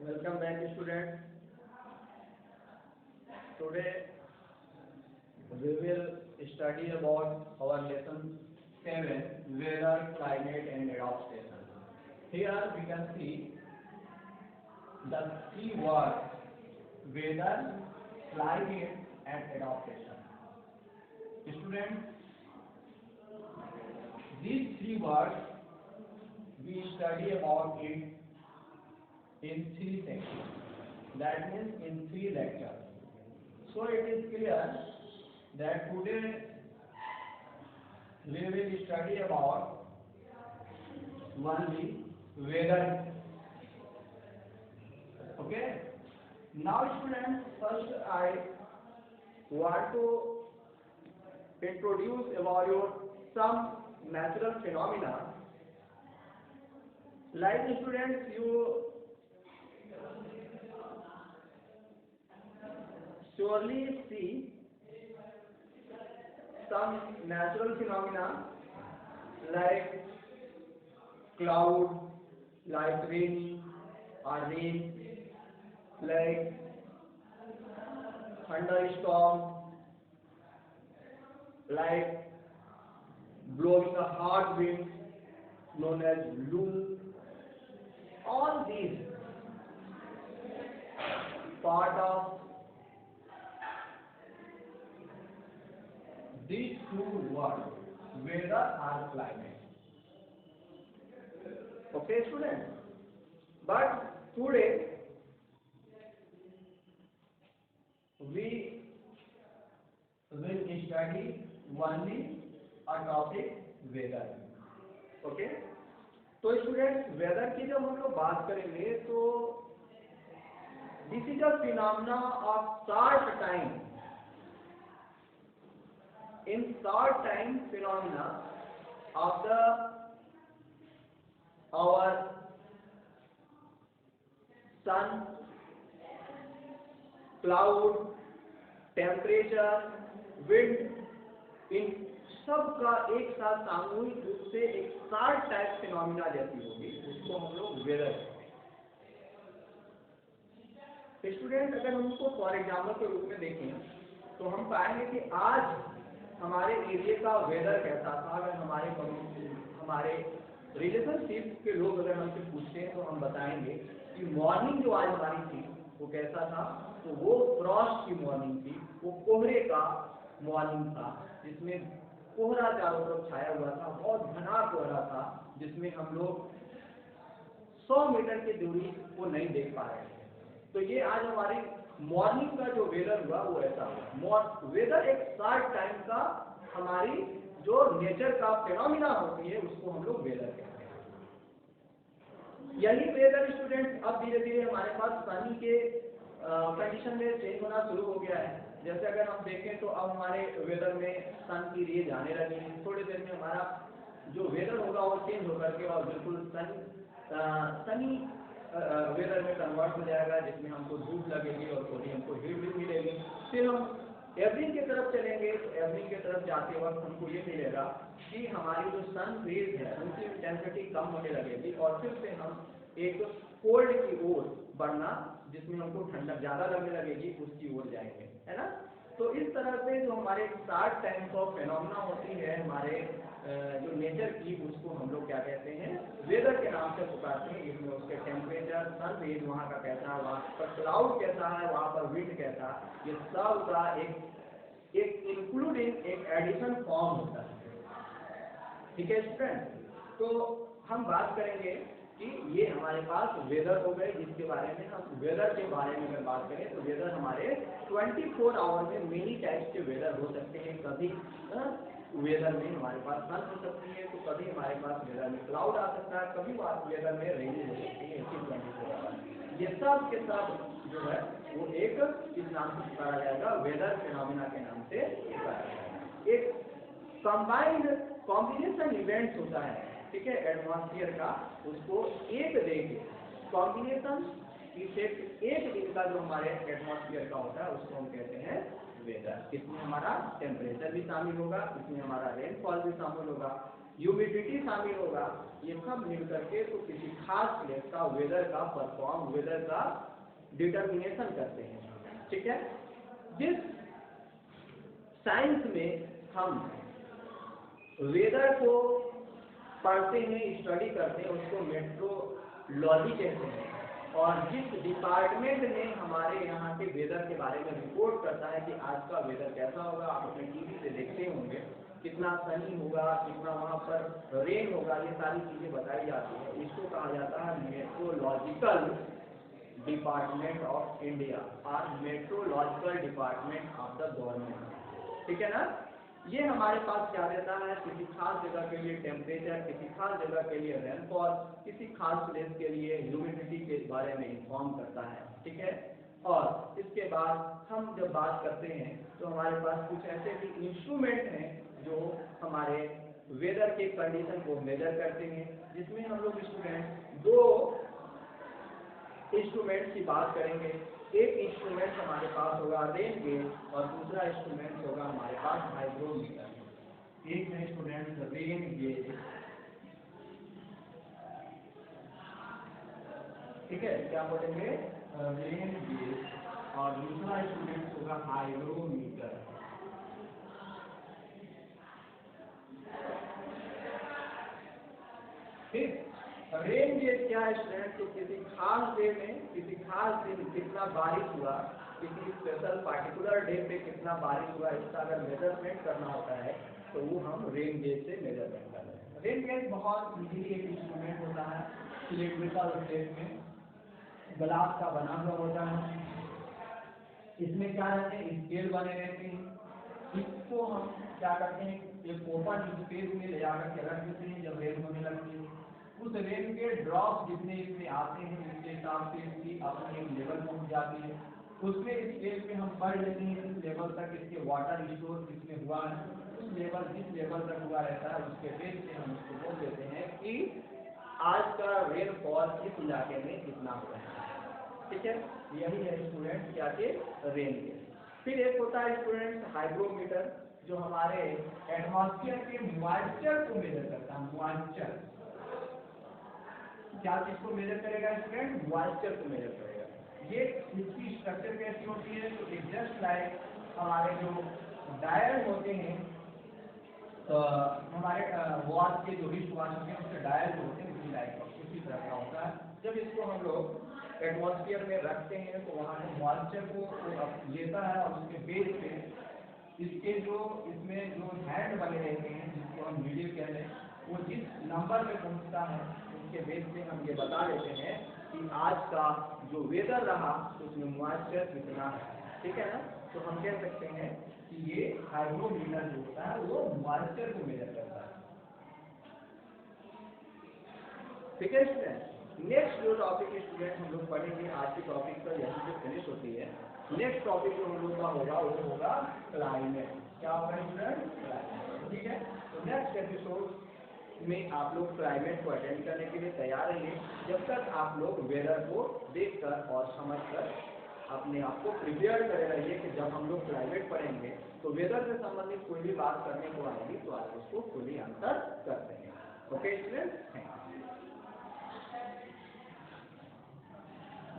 Welcome back, student. Today we will study about our lesson 7, weather, climate and adaptation. Here we can see the three words: weather, climate and adaptation. Students, these three words we study about it in 3 sections. That means in 3 lectures. So it is clear that today we will study about only weather. Okay. Now students, first I want to introduce about some natural phenomena. Like students, you surely see some natural phenomena like cloud, like rain or rain, like thunderstorm, like blowing a hard wind known as loom. All these part of these two words, weather or climate. Okay, students. But today we will study only a topic weather. Okay. तो students, weather की जब हम लोग बात करेंगे तो this is a phenomena of short time. In short time phenomena of our sun, cloud, temperature, wind, इन सब का एक साथ सामूहिक रूप से एक शॉर्ट टाइम फिनोमेना जैसी होगी, उसको हम लोग वेदर कहते हैं. स्टूडेंट, अगर हम उसको फॉर एग्जाम्पल के रूप में देखें तो हम पाएंगे कि आज हमारे एरिया का वेदर कैसा था. अगर हमारे रिलेशनशिप के लोग अगर हमसे पूछते हैं तो हम बताएंगे कि मॉर्निंग जो आज हमारी थी वो कैसा था. तो वो फ्रॉस्ट की मॉर्निंग थी, वो कोहरे का मॉर्निंग था, जिसमें कोहरा चारों तरफ छाया हुआ था, बहुत घना कोहरा था, जिसमें हम लोग 100 मीटर की दूरी को नहीं देख पा रहे थे. तो ये आज हमारी मॉर्निंग का जो वेदर हुआ वो ऐसा हुआ. वेदर एक शॉर्ट टाइम का हमारी जो नेचर का फिनोमिना होती है उसको हम लोग वेदर कहते हैं. यही वेदर स्टूडेंट अब धीरे धीरे हमारे पास सनी के कंडीशन में चेंज होना शुरू हो गया है. जैसे अगर हम देखें तो अब हमारे वेदर में सन की रेज आने लगी है. थोड़ी देर में हमारा जो वेदर होगा वो चेंज होकर के और बिल्कुल सनी वेदर में कन्वर्ट हो जाएगा, जिसमें हमको धूप लगेगी और थोड़ी हमको हीट भी मिलेगी. फिर हम इवनिंग की तरफ चलेंगे तो इवनिंग की तरफ जाते वक्त हमको ये मिलेगा कि हमारी जो सन रेज है उनकी इंटेंसिटी कम होने लगेगी और फिर से हम एक कोल्ड की ओर बढ़ना, जिसमें हमको ठंडक ज़्यादा लगने लगेगी, उसकी ओर जाएंगे, है ना. तो इस तरह से जो हमारे शॉर्ट टाइम ऑफ फिनोमेना होती है हमारे जो नेचर की, उसको हम लोग क्या कहते हैं, वेदर के नाम से पुकारते हैं. इसमें उसके टेम्परेचर, सन रेज वहाँ का कैसा है, वहाँ पर क्लाउड कैसा है, वहाँ पर विंड कैसा, ये सब का एक इंक्लूडिंग एक एडिशन फॉर्म होता है. ठीक है स्टूडेंट. तो हम बात करेंगे कि ये हमारे पास वेदर हो गए, जिसके बारे में हम वेदर के बारे में अगर बात करें तो वेदर हमारे 24 आवर में मेनी टाइप्स के वेदर हो सकते हैं. कभी वेदर में हमारे पास सन हो सकती है, तो कभी हमारे पास वेदर में क्लाउड आ सकता है, कभी वेदर में रेन हो सकती है. 24 आवर ये सब के सब जो है वो एक किस नाम से पुकारा जाएगा, वेदर फिनोमिना के नाम से पुकारा जाएगा. एक कंबाइंड कॉम्बिनेशन इवेंट्स होता है, ठीक है, एटमॉस्फेयर का, उसको एक डे के कॉम्बिनेशन इफेक्ट एक दिन का जो हमारे एटमॉस्फेयर का होता है उसको हम कहते हैं वेदर. इसमें हमारा टेम्परेचर भी शामिल होगा, इसमें हमारा रेनफॉल भी शामिल होगा, ह्यूमिडिटी शामिल होगा, ये सब मिल करके तो किसी खास प्लेस का वेदर का डिटर्मिनेशन करते हैं। ठीक है, जिस साइंस में हम वेदर को पढ़ते हैं, स्टडी करते हैं, उसको मेट्रोलॉजी कहते हैं। और जिस डिपार्टमेंट ने हमारे यहाँ के वेदर के बारे में रिपोर्ट करता है कि आज का वेदर कैसा होगा, आप अपने टीवी से देखते होंगे कितना सनी होगा, कितना वहाँ पर रेन होगा, ये सारी चीजें बताई जाती है। इसको कहा जाता है मेट्रोलॉजिकल डिपार्टमेंट ऑफ इंडिया और metrological department of the government. ठीक है ना, ये हमारे पास क्या देता है, किसी खास जगह के लिए टेम्परेचर, किसी खास जगह के लिए रेनफॉल, किसी खास प्लेस के लिए ह्यूमिडिटी के बारे में इंफॉर्म करता है। ठीक है, और इसके बाद हम जब बात करते हैं तो हमारे पास कुछ ऐसे भी इंस्ट्रूमेंट हैं जो हमारे वेदर के कंडीशन को मेजर करते हैं, जिसमें हम लोग स्टूडेंट दो इंस्ट्रूमेंट की बात करेंगे। एक इंस्ट्रूमेंट हमारे पास होगा रेन गेज और दूसरा इंस्ट्रूमेंट होगा हमारे पास हाइग्रोमीटर। एक है स्टूडेंट रेन गेज, ठीक है, क्या बोलेंगे, रेन गेज, और दूसरा इंस्ट्रूमेंट होगा हाइग्रोमीटर। ठीक, रेन गेज क्या है स्टूडेंट, तो किसी खास डे में, किसी खास दिन कितना बारिश हुआ, किसी स्पेशल पार्टिकुलर डे पे कितना बारिश हुआ, इसका अगर मेजरमेंट करना होता है तो वो हम रेन गेज से मेजरमेंट कर रहे हैं। रेन गेज बहुत इजीली एक इंस्ट्रूमेंट होता है, सिलिंड्रिकल शेप में ग्लास का बना हुआ होता है। इसमें क्या रहते हैं, स्केल बने रहते हैं। इसको हम क्या करते हैं, एक ओपन स्पेस में ले जाकर के रख देते हैं। जब रेन होने लगती है, उस रेन के ड्रॉप जितने इसमें आते हैं उसके हिसाब से इसकी अपनी एक लेवल पहुंच जाती है। उसमें स्केल पे हम पढ़ लेते हैं किस लेवल तक इसके वाटर स्टोर किसमें हुआ है। उस लेवल जिस लेवल तक हुआ रहता है उसके बेस पे हम उसको बोल देते हैं कि आज का रेनफॉल इस इलाके में कितना हुआ है। ठीक है, यही है स्टूडेंट क्या के रेन के। फिर एक होता है स्टूडेंट हाइग्रोमीटर, जो हमारे एटमॉस्फेयर के मॉइस्चर को मेजर करता है। मॉइस्चर क्या चीज को मेजर करेगा स्टूडेंट, मॉइस्चर को मेजर करेगा। ये इसकी स्ट्रक्चर कैसी होती है, तो एक जस्ट लाइक हमारे जो डायल होते हैं, हमारे वॉच के जो रिस्ट वॉच होते हैं उसके डायल जो होते हैं उसी लाइक उसी तरह का होता है। जब इसको हम लोग एटमॉस्फेयर में रखते हैं तो वहाँ से मॉइस्चर को लेता है और उसके बेस पे इसके जो इसमें जो हैंड बने रहते हैं जिसको हम मीडियम कह रहे हैं, वो जिस नंबर में पहुँचता है उसके बेस पे हम ये बता देते हैं कि आज का जो वेदर रहा उसमें मॉइस्चर कितना है। ठीक है ना, तो हम कह सकते हैं कि ये हाइग्रोमीटर जो होता है वो मॉइस्चर को मेजर करता है। ठीक है स्टूडेंट, नेक्स्ट जो टॉपिक स्टूडेंट हम लोग पढ़ेंगे, आज की टॉपिक पर यहीं से फिनिश होती है। नेक्स्ट टॉपिक जो हम लोग का होगा वो होगा क्लाइमेट। क्या होगा स्टूडेंट, क्लाइमेट। ठीक है, तो नेक्स्ट एपिसोड में आप लोग क्लाइमेट को अटेंड करने के लिए तैयार रहिए। जब तक आप लोग वेदर को देखकर और समझकर अपने आप को प्रिपेयर करे रहिए कि जब हम लोग क्लाइमेट पढ़ेंगे तो वेदर से संबंधित कोई भी बात करने को आएगी तो आप उसको फुली आंसर करते हैं। Okay student, thank you.